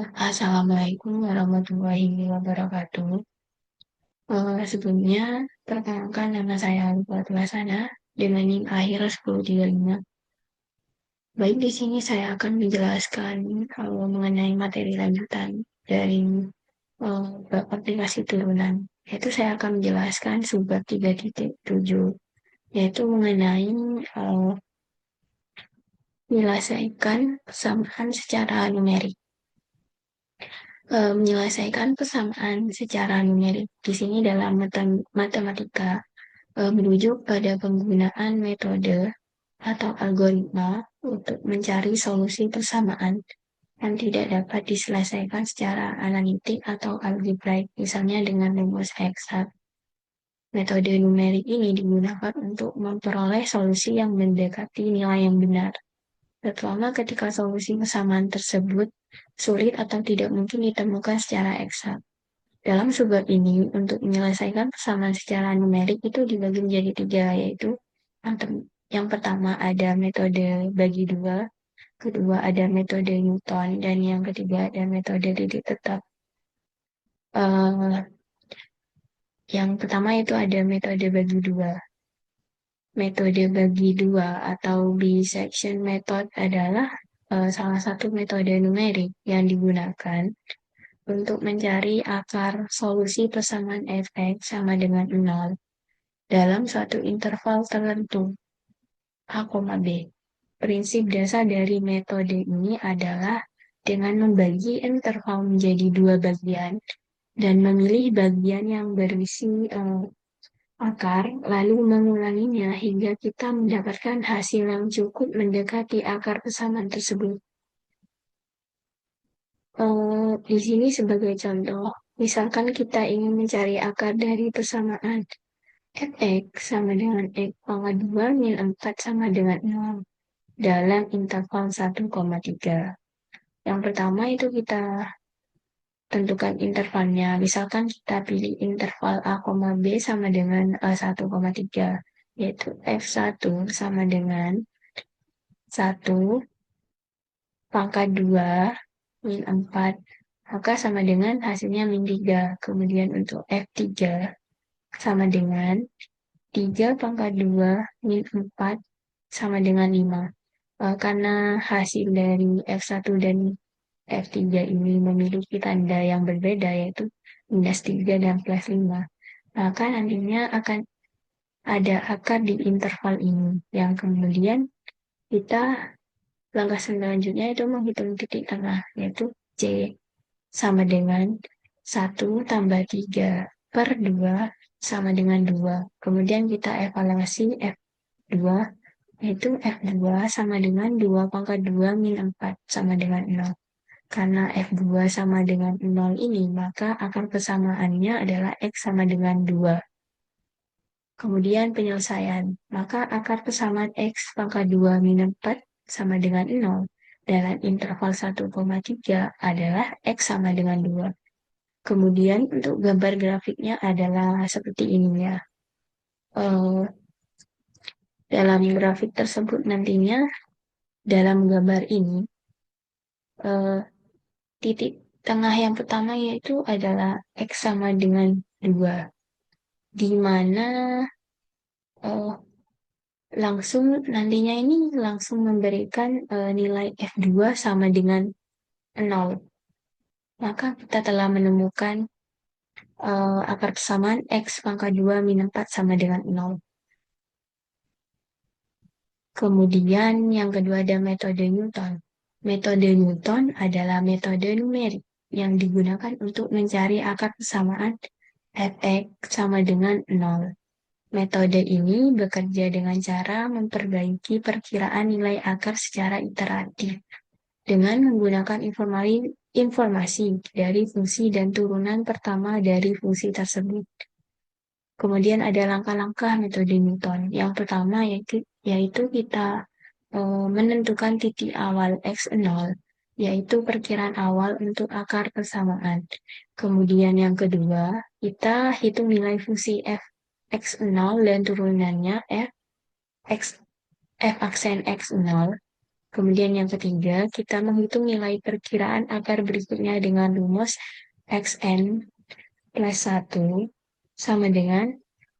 Assalamualaikum warahmatullahi wabarakatuh. Sebelumnya, perkenalkan nama saya Lupa Tulasana dengan NIM akhir 1035. Baik, di sini saya akan menjelaskan mengenai materi lanjutan dari bab aplikasi turunan. Yaitu saya akan menjelaskan subbab 3.7, yaitu mengenai menyelesaikan persamaan secara numerik. Menyelesaikan persamaan secara numerik di sini dalam matematika merujuk pada penggunaan metode atau algoritma untuk mencari solusi persamaan yang tidak dapat diselesaikan secara analitik atau algebraik, misalnya dengan rumus eksak. Metode numerik ini digunakan untuk memperoleh solusi yang mendekati nilai yang benar, terutama ketika solusi persamaan tersebut sulit atau tidak mungkin ditemukan secara eksak. Dalam subbab ini, untuk menyelesaikan persamaan secara numerik itu dibagi menjadi tiga, yaitu yang pertama ada metode bagi dua, kedua ada metode Newton, dan yang ketiga ada metode titik tetap. Yang pertama itu ada metode bagi dua. Metode bagi dua atau bisection method adalah salah satu metode numerik yang digunakan untuk mencari akar solusi persamaan f(x) sama dengan 0 dalam suatu interval tertentu a, b. Prinsip dasar dari metode ini adalah dengan membagi interval menjadi dua bagian dan memilih bagian yang berisi akar, lalu mengulanginya hingga kita mendapatkan hasil yang cukup mendekati akar persamaan tersebut. Di sini sebagai contoh, misalkan kita ingin mencari akar dari persamaan f(x) sama dengan x pangkat 2 min 4 sama dengan 0 dalam interval 1,3. Yang pertama itu kita tentukan intervalnya. Misalkan kita pilih interval a, b sama dengan 1,3, yaitu f1 sama dengan 1 pangkat 2 min 4, maka sama dengan hasilnya min 3. Kemudian untuk f3 sama dengan 3 pangkat 2 min 4 sama dengan 5. Karena hasil dari f1 dan f3 ini memiliki tanda yang berbeda, yaitu minus 3 dan plus 5. Maka nantinya akan ada akar di interval ini, yang kemudian kita langkah selanjutnya itu menghitung titik tengah, yaitu C sama dengan 1 tambah 3 per 2 sama dengan 2. Kemudian kita evaluasi F2, yaitu F2 sama dengan 2 pangkat 2 min 4 sama dengan 0. Karena F2 sama dengan 0 ini, maka akar persamaannya adalah X sama dengan 2. Kemudian penyelesaian, maka akar persamaan X pangkat 2 min 4 sama dengan 0 dalam interval 1,3 adalah X sama dengan 2. Kemudian untuk gambar grafiknya adalah seperti ini ya. Dalam grafik tersebut nantinya, dalam gambar ini, titik tengah yang pertama yaitu adalah X sama dengan 2, di mana langsung nantinya ini langsung memberikan nilai F2 sama dengan 0. Maka kita telah menemukan akar persamaan X pangkat 2 min 4 sama dengan 0. Kemudian yang kedua ada metode Newton. Metode Newton adalah metode numerik yang digunakan untuk mencari akar persamaan f(x) sama dengan 0. Metode ini bekerja dengan cara memperbaiki perkiraan nilai akar secara iteratif dengan menggunakan informasi dari fungsi dan turunan pertama dari fungsi tersebut. Kemudian ada langkah-langkah metode Newton. Yang pertama yaitu kita menentukan titik awal x0, yaitu perkiraan awal untuk akar persamaan. Kemudian yang kedua, kita hitung nilai fungsi f x0 dan turunannya f aksen x0. Kemudian yang ketiga, kita menghitung nilai perkiraan akar berikutnya dengan rumus xn plus 1 sama dengan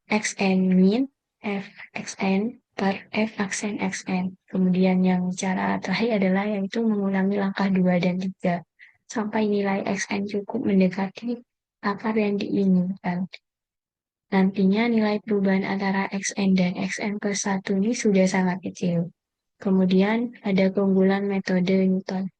xn min f xn per f aksen xn. Kemudian yang cara terakhir adalah yaitu mengulangi langkah 2 dan 3 sampai nilai xn cukup mendekati akar yang diinginkan. Nantinya nilai perubahan antara xn dan xn plus 1 ini sudah sangat kecil. Kemudian ada keunggulan metode Newton.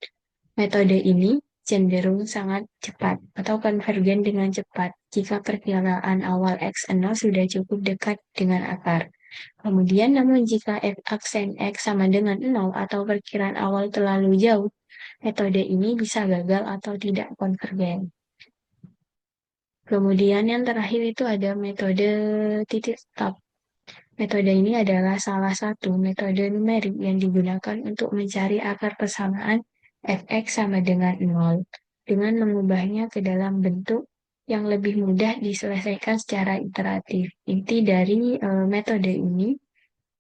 Metode ini cenderung sangat cepat atau konvergen dengan cepat jika perkiraan awal x0 sudah cukup dekat dengan akar. Kemudian namun jika f aksen x sama dengan 0 atau perkiraan awal terlalu jauh, metode ini bisa gagal atau tidak konvergen. Kemudian yang terakhir itu ada metode titik stop. Metode ini adalah salah satu metode numerik yang digunakan untuk mencari akar persamaan fx sama dengan 0 dengan mengubahnya ke dalam bentuk yang lebih mudah diselesaikan secara iteratif. Inti dari metode ini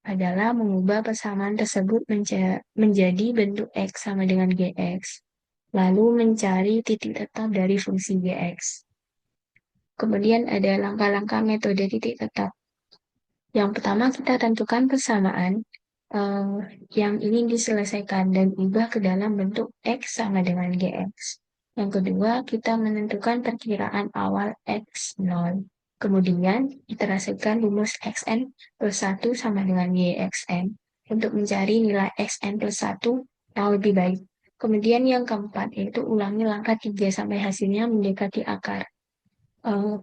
adalah mengubah persamaan tersebut menjadi bentuk x sama dengan gx, lalu mencari titik tetap dari fungsi gx. Kemudian ada langkah-langkah metode titik tetap. Yang pertama kita tentukan persamaan eh, yang ingin diselesaikan dan ubah ke dalam bentuk X sama dengan GX. Yang kedua, kita menentukan perkiraan awal X0. Kemudian, iterasikan rumus XN plus 1 sama dengan YXN untuk mencari nilai XN plus 1 yang lebih baik. Kemudian yang keempat, yaitu ulangi langkah 3 sampai hasilnya mendekati akar. Eh,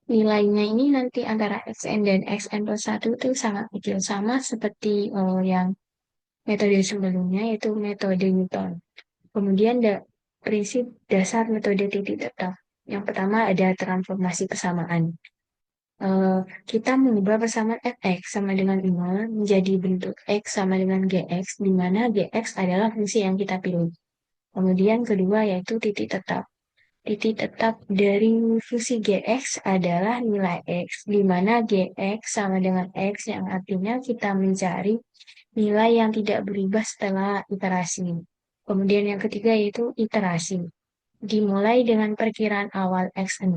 Nilainya ini nanti antara xn dan xn plus 1 itu sangat kecil. Sama seperti yang metode sebelumnya, yaitu metode Newton. Kemudian prinsip dasar metode titik tetap. Yang pertama ada transformasi persamaan. Eh, kita mengubah persamaan fx sama dengan 5 menjadi bentuk x sama dengan gx, di mana gx adalah fungsi yang kita pilih. Kemudian kedua yaitu titik tetap. Titik tetap dari fungsi gx adalah nilai x, di mana gx sama dengan x yang artinya kita mencari nilai yang tidak berubah setelah iterasi. Kemudian yang ketiga yaitu iterasi. Dimulai dengan perkiraan awal x0,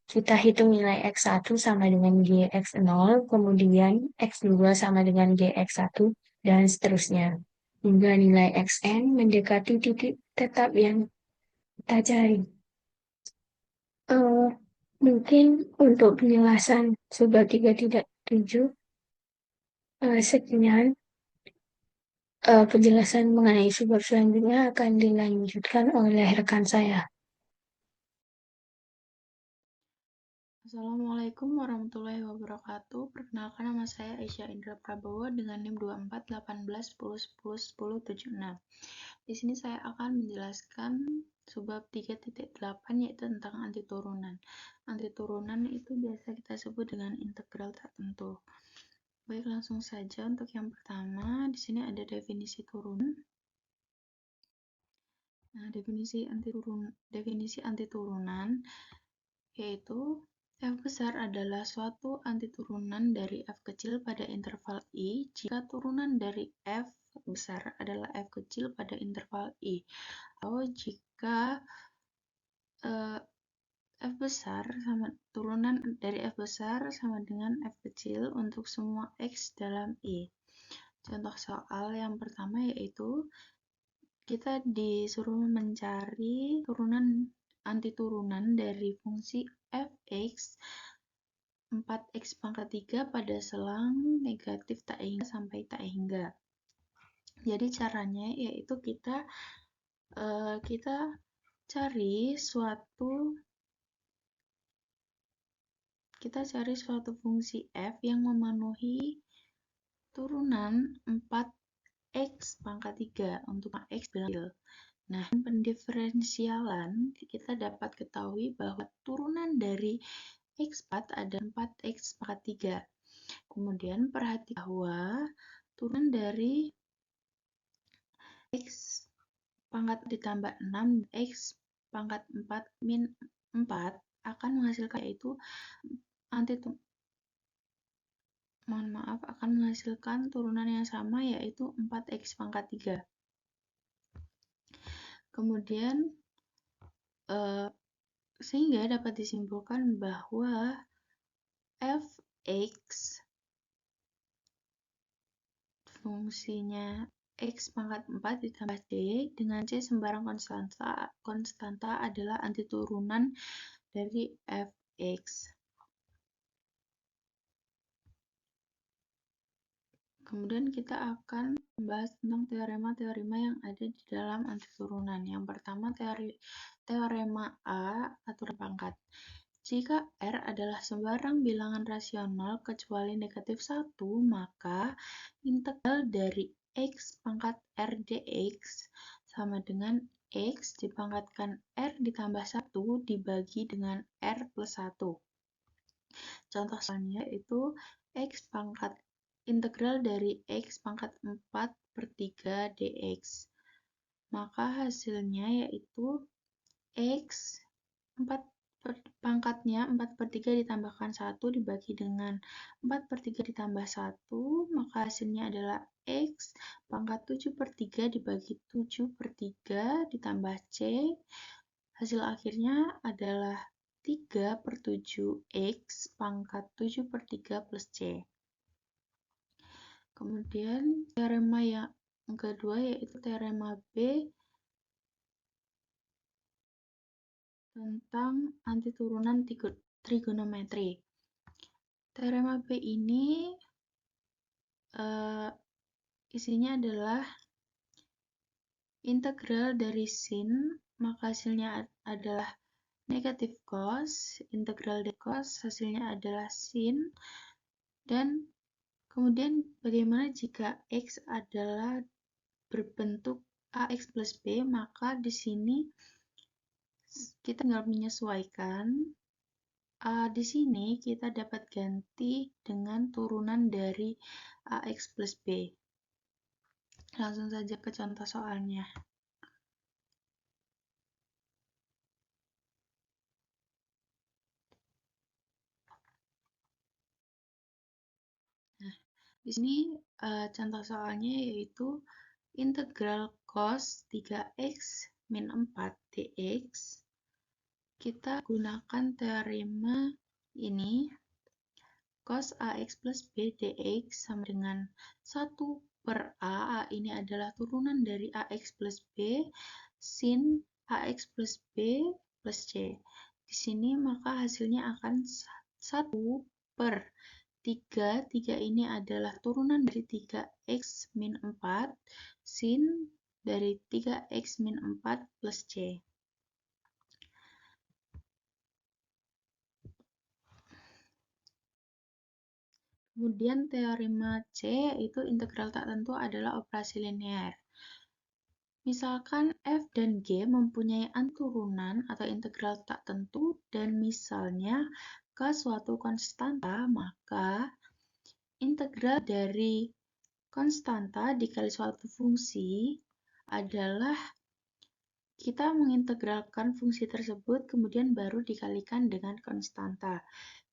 kita hitung nilai x1 sama dengan gx0, kemudian x2 sama dengan gx1, dan seterusnya. Hingga nilai xn mendekati titik tetap yang kita cari. Eh, Mungkin untuk penjelasan sebab 3 tidak 7, sekian. Penjelasan mengenai sebab selanjutnya akan dilanjutkan oleh rekan saya. Assalamualaikum warahmatullahi wabarakatuh. Perkenalkan nama saya Aisyah Indra Prabowo dengan NIM 241810101076. Di sini saya akan menjelaskan sebab 3.8 yaitu tentang antiturunan. Antiturunan itu biasa kita sebut dengan integral tak tentu. Baik, langsung saja untuk yang pertama, di sini ada definisi turunan. Nah, definisi antiturunan yaitu f besar adalah suatu antiturunan dari f kecil pada interval i jika turunan dari f besar adalah f kecil pada interval i, atau jika f besar sama turunan dari f besar sama dengan f kecil untuk semua x dalam i. Contoh soal yang pertama yaitu kita disuruh mencari antiturunan dari fungsi fx 4x pangkat 3 pada selang negatif tak hingga sampai tak hingga. Jadi caranya yaitu kita cari suatu fungsi f yang memenuhi turunan 4x pangkat 3 untuk x bilang. Nah, pendiferensialan kita dapat ketahui bahwa turunan dari x4 ada 4x pangkat 3. Kemudian perhatikan bahwa turunan dari x pangkat ditambah 6 x pangkat 4 min 4 akan menghasilkan yaitu akan menghasilkan turunan yang sama yaitu 4x pangkat 3. Kemudian, sehingga dapat disimpulkan bahwa f(x) fungsinya x pangkat 4 ditambah c dengan c sembarang konstanta adalah antiturunan dari f(x). Kemudian kita akan membahas tentang teorema-teorema yang ada di dalam antiturunan. Yang pertama, teorema A, aturan pangkat. Jika R adalah sembarang bilangan rasional kecuali negatif 1, maka integral dari x pangkat R dx sama dengan x dipangkatkan R ditambah 1 dibagi dengan R plus 1. Contoh soalnya yaitu x pangkat integral dari x pangkat 4/3 dx. Maka hasilnya yaitu x pangkatnya 4/3 ditambahkan 1 dibagi dengan 4/3 ditambah 1, maka hasilnya adalah x pangkat 7/3 dibagi 7/3 ditambah c. Hasil akhirnya adalah 3/7 x pangkat 7/3 plus c. Kemudian teorema yang kedua yaitu teorema B tentang antiturunan trigonometri. Teorema B ini isinya adalah integral dari sin, maka hasilnya adalah negatif cos, integral dari cos hasilnya adalah sin, dan kemudian bagaimana jika x adalah berbentuk ax plus b, maka di sini kita tinggal menyesuaikan. Di sini kita dapat ganti dengan turunan dari ax plus b. Langsung saja ke contoh soalnya. Nah, di sini contoh soalnya yaitu integral cos 3x min 4 dx. Kita gunakan teorema ini, cos ax plus b dx sama dengan 1/a ini adalah turunan dari ax plus b, sin ax plus b plus c. Di sini maka hasilnya akan 1/3. 3 ini adalah turunan dari 3x min 4, sin dari 3x min 4 plus c. Kemudian teorema C yaitu integral tak tentu adalah operasi linear. Misalkan f dan g mempunyai anturunan atau integral tak tentu dan misalnya ke suatu konstanta, maka integral dari konstanta dikali suatu fungsi adalah kita mengintegralkan fungsi tersebut kemudian baru dikalikan dengan konstanta.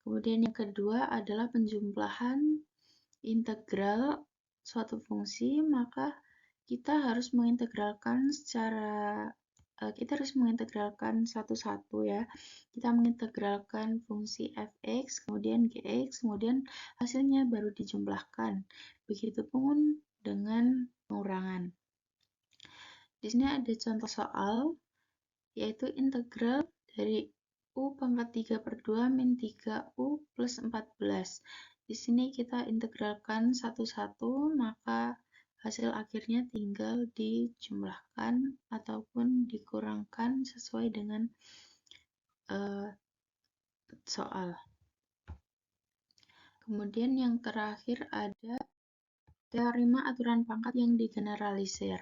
Kemudian yang kedua adalah penjumlahan integral suatu fungsi, maka kita harus mengintegralkan satu-satu ya. Kita mengintegralkan fungsi f(x), kemudian gx, kemudian hasilnya baru dijumlahkan. Begitupun dengan pengurangan. Di sini ada contoh soal, yaitu integral dari u pangkat 3/2 min 3u plus 14. Di sini kita integralkan satu-satu, maka hasil akhirnya tinggal dijumlahkan ataupun dikurangkan sesuai dengan soal. Kemudian yang terakhir ada teorema aturan pangkat yang digeneralisir.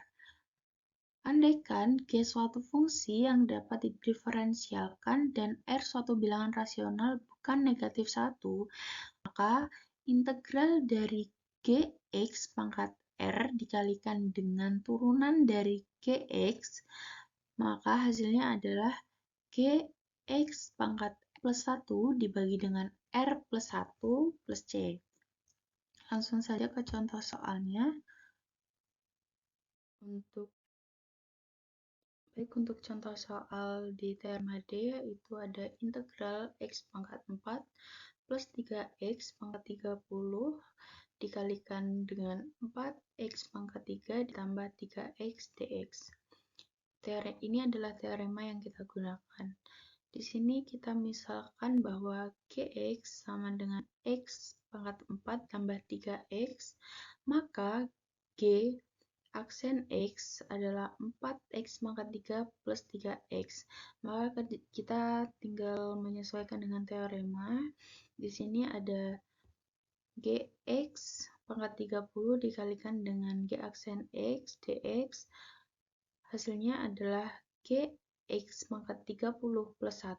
Andaikan G suatu fungsi yang dapat didiferensialkan dan R suatu bilangan rasional bukan negatif 1, maka integral dari Gx pangkat R dikalikan dengan turunan dari Gx, maka hasilnya adalah Gx pangkat plus 1 dibagi dengan R plus 1 plus C. Langsung saja ke contoh soalnya. Untuk Baik, untuk contoh soal di teorema D itu ada integral X pangkat 4 plus 3X pangkat 30 dikalikan dengan 4X pangkat 3 ditambah 3X dx. Teorema ini adalah teorema yang kita gunakan. Di sini kita misalkan bahwa Gx sama dengan X pangkat 4 tambah 3X, maka G aksen X adalah 4X pangkat 3 plus 3X. Maka kita tinggal menyesuaikan dengan teorema. Di sini ada Gx pangkat 30 dikalikan dengan G aksen X dx. Hasilnya adalah Gx pangkat 30 plus 1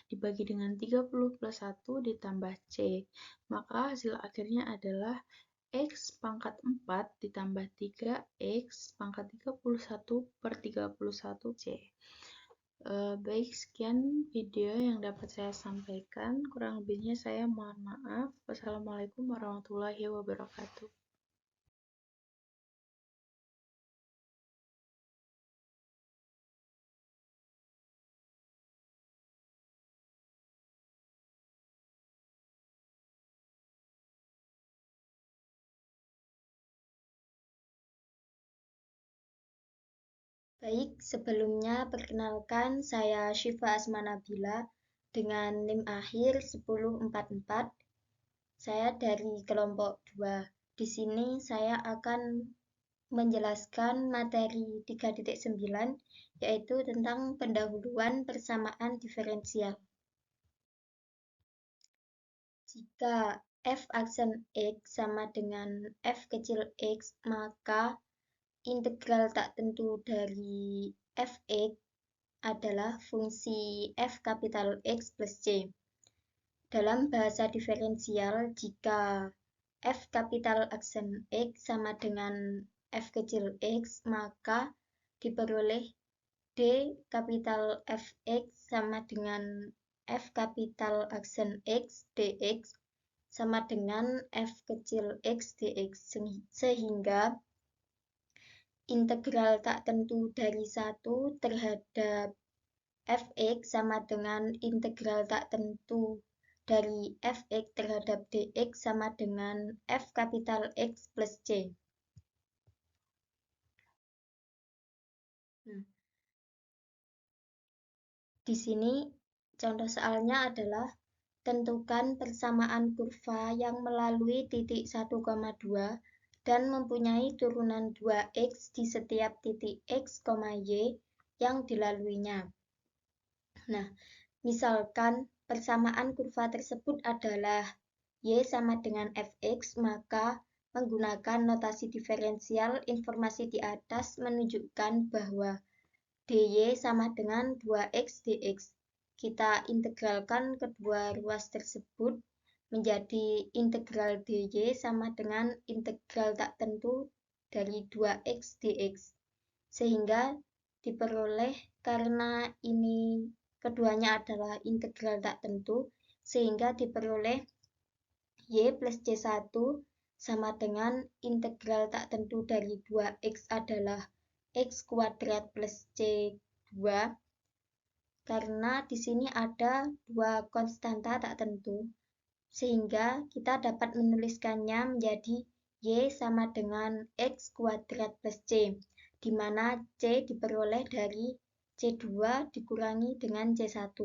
dibagi dengan 30 plus 1 ditambah C. Maka hasil akhirnya adalah X pangkat 4 ditambah 3X pangkat 31 per 31 C. Baik, sekian video yang dapat saya sampaikan. Kurang lebihnya saya mohon maaf. Wassalamualaikum warahmatullahi wabarakatuh. Baik, sebelumnya perkenalkan saya Syifa Asma Nabila dengan NIM akhir 1044. Saya dari kelompok 2. Di sini saya akan menjelaskan materi 3.9 yaitu tentang pendahuluan persamaan diferensial. Jika f aksen X sama dengan f kecil x, maka integral tak tentu dari fx adalah fungsi f kapital X plus C. Dalam bahasa diferensial, jika f kapital aksen X sama dengan f kecil x, maka diperoleh d kapital fx sama dengan f kapital aksen X dx sama dengan f kecil x dx, sehingga integral tak tentu dari 1 terhadap fx sama dengan integral tak tentu dari fx terhadap dx sama dengan f kapital X plus C. Di sini contoh soalnya adalah tentukan persamaan kurva yang melalui titik 1,2 dan mempunyai turunan 2x di setiap titik x, y yang dilaluinya. Nah, misalkan persamaan kurva tersebut adalah y sama dengan fx, maka menggunakan notasi diferensial, informasi di atas menunjukkan bahwa dy sama dengan 2x dx. Kita integralkan kedua ruas tersebut menjadi integral dy sama dengan integral tak tentu dari 2x dx. Sehingga diperoleh karena ini keduanya adalah integral tak tentu, sehingga diperoleh y plus c1 sama dengan integral tak tentu dari 2x adalah x kuadrat plus c2, karena di sini ada dua konstanta tak tentu, sehingga kita dapat menuliskannya menjadi y sama dengan x kuadrat plus c, di mana c diperoleh dari c2 dikurangi dengan c1.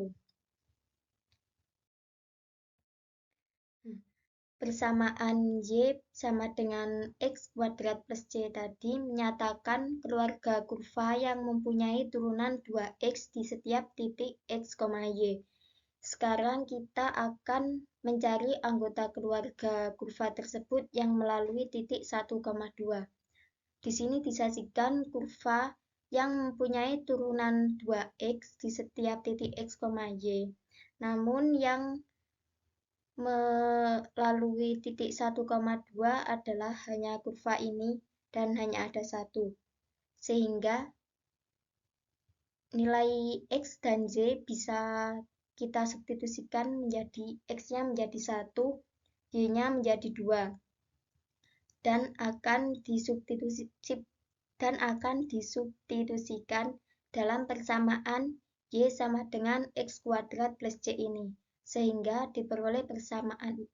Persamaan y sama dengan x kuadrat plus c tadi menyatakan keluarga kurva yang mempunyai turunan 2x di setiap titik x, y. Sekarang kita akan mencari anggota keluarga kurva tersebut yang melalui titik 1,2. Di sini disajikan kurva yang mempunyai turunan 2x di setiap titik x, y. Namun yang melalui titik 1,2 adalah hanya kurva ini dan hanya ada satu. Sehingga nilai x dan z bisa kita substitusikan menjadi x-nya menjadi 1, y-nya menjadi 2. Dan akan disubstitusikan dalam persamaan Y sama dengan X kuadrat plus C ini, sehingga diperoleh persamaan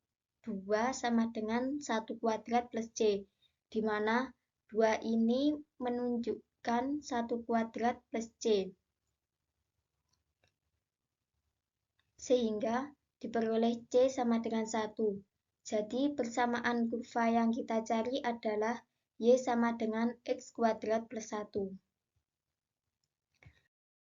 2 sama dengan 1 kuadrat plus C, di mana 2 ini menunjukkan 1 kuadrat plus C, sehingga diperoleh C sama dengan 1. Jadi persamaan kurva yang kita cari adalah Y sama dengan X kuadrat plus 1.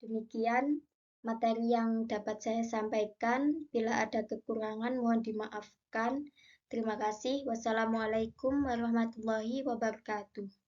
Demikian materi yang dapat saya sampaikan. Bila ada kekurangan mohon dimaafkan. Terima kasih. Wassalamualaikum warahmatullahi wabarakatuh.